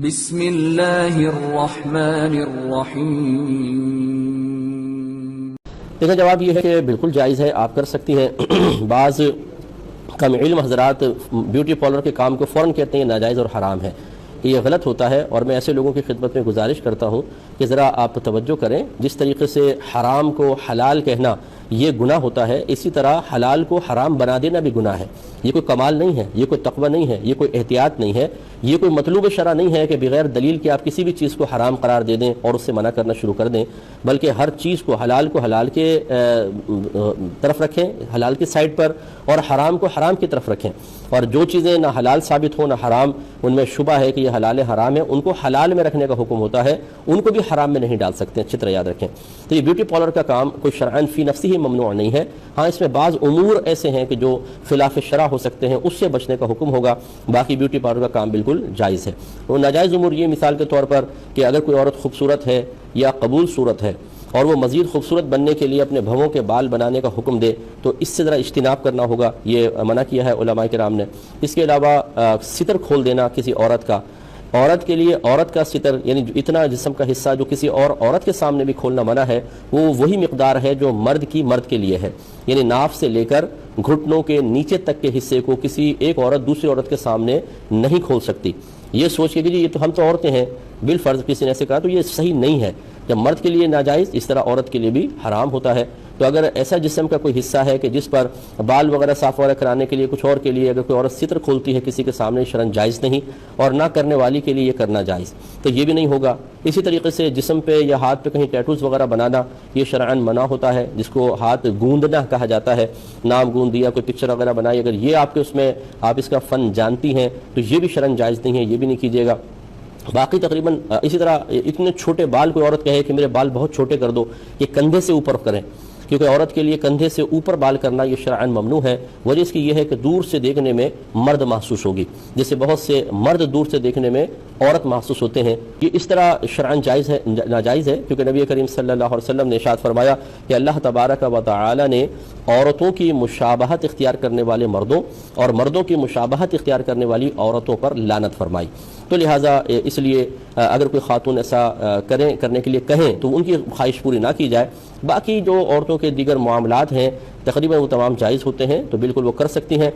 بسم اللہ الرحمن الرحیم۔ دیکھیں جواب یہ ہے کہ بالکل جائز ہے، آپ کر سکتی ہیں۔ بعض کم علم حضرات بیوٹی پارلر کے کام کو فوراً کہتے ہیں ناجائز اور حرام ہے، یہ غلط ہوتا ہے، اور میں ایسے لوگوں کی خدمت میں گزارش کرتا ہوں کہ ذرا آپ توجہ کریں۔ جس طریقے سے حرام کو حلال کہنا یہ گناہ ہوتا ہے، اسی طرح حلال کو حرام بنا دینا بھی گناہ ہے۔ یہ کوئی کمال نہیں ہے، یہ کوئی تقوی نہیں ہے، یہ کوئی احتیاط نہیں ہے، یہ کوئی مطلوب شرع نہیں ہے کہ بغیر دلیل کے آپ کسی بھی چیز کو حرام قرار دے دیں اور اس سے منع کرنا شروع کر دیں، بلکہ ہر چیز کو حلال کے طرف رکھیں، حلال کی سائڈ پر، اور حرام کو حرام کی طرف رکھیں، اور جو چیزیں نہ حلال ثابت ہو نہ حرام، ان میں شبہ ہے کہ یہ حلال حرام ہے، ان کو حلال میں رکھنے کا حکم ہوتا ہے، ان کو بھی حرام میں نہیں ڈال سکتے، اچھی طرح یاد رکھیں۔ تو یہ بیوٹی پارلر کا کام کوئی شرعاً فی نفسی ہی ممنوع نہیں ہے، ہاں اس میں بعض امور ایسے ہیں کہ جو خلاف شرع ہو سکتے ہیں، اس سے بچنے کا حکم ہوگا، باقی بیوٹی پارلر کا کام بالکل جائز ہے۔ وہ ناجائز امور یہ مثال کے طور پر کہ اگر کوئی عورت خوبصورت ہے یا قبول صورت ہے اور وہ مزید خوبصورت بننے کے لیے اپنے بھووں کے بال بنانے کا حکم دے تو اس سے ذرا اجتناب کرنا ہوگا، یہ منع کیا ہے علماء کرام نے۔ اس کے علاوہ ستر کھول دینا کسی عورت کا، عورت کے لیے عورت کا ستر یعنی اتنا جسم کا حصہ جو کسی اور عورت کے سامنے بھی کھولنا منع ہے، وہ وہی مقدار ہے جو مرد کے لیے ہے، یعنی ناف سے لے کر گھٹنوں کے نیچے تک کے حصے کو کسی ایک عورت دوسری عورت کے سامنے نہیں کھول سکتی۔ یہ سوچ کے کہ یہ تو ہم تو عورتیں ہیں، بالفرض کسی نے ایسے کہا تو یہ صحیح نہیں ہے۔ جب مرد کے لیے ناجائز، اس طرح عورت کے لیے بھی حرام ہوتا ہے۔ تو اگر ایسا جسم کا کوئی حصہ ہے کہ جس پر بال وغیرہ صاف وغیرہ کرانے کے لیے کچھ اور کے لیے اگر کوئی عورت ستر کھولتی ہے کسی کے سامنے، شرعاً جائز نہیں، اور نہ کرنے والی کے لیے یہ کرنا جائز، تو یہ بھی نہیں ہوگا۔ اسی طریقے سے جسم پہ یا ہاتھ پہ کہیں ٹیٹوز وغیرہ بنانا یہ شرعاً منع ہوتا ہے، جس کو ہاتھ گوندنا کہا جاتا ہے، نام گوند دیا، کوئی پکچر وغیرہ بنائی، اگر یہ آپ کے اس میں آپ اس کا فن جانتی ہیں تو یہ بھی شرعاً جائز نہیں ہے، یہ بھی نہیں کیجیے گا۔ باقی تقریباً اسی طرح اتنے چھوٹے بال کوئی عورت کہے کہ میرے بال بہت چھوٹے کر دو، یہ کندھے سے اوپر کریں، کیونکہ عورت کے لیے کندھے سے اوپر بال کرنا یہ شرعاً ممنوع ہے۔ وجہ اس کی یہ ہے کہ دور سے دیکھنے میں مرد محسوس ہوگی، جیسے بہت سے مرد دور سے دیکھنے میں عورت محسوس ہوتے ہیں، یہ اس طرح شرعاً جائز ہے ناجائز ہے، کیونکہ نبی کریم صلی اللہ علیہ وسلم نے ارشاد فرمایا کہ اللہ تبارک و تعالی نے عورتوں کی مشابہت اختیار کرنے والے مردوں اور مردوں کی مشابہت اختیار کرنے والی عورتوں پر لعنت فرمائی۔ تو لہٰذا اس لیے اگر کوئی خاتون ایسا کرنے کے لیے کہیں تو ان کی خواہش پوری نہ کی جائے، باقی جو عورتوں کے دیگر معاملات ہیں تقریباً وہ تمام جائز ہوتے ہیں، تو بالکل وہ کر سکتی ہیں۔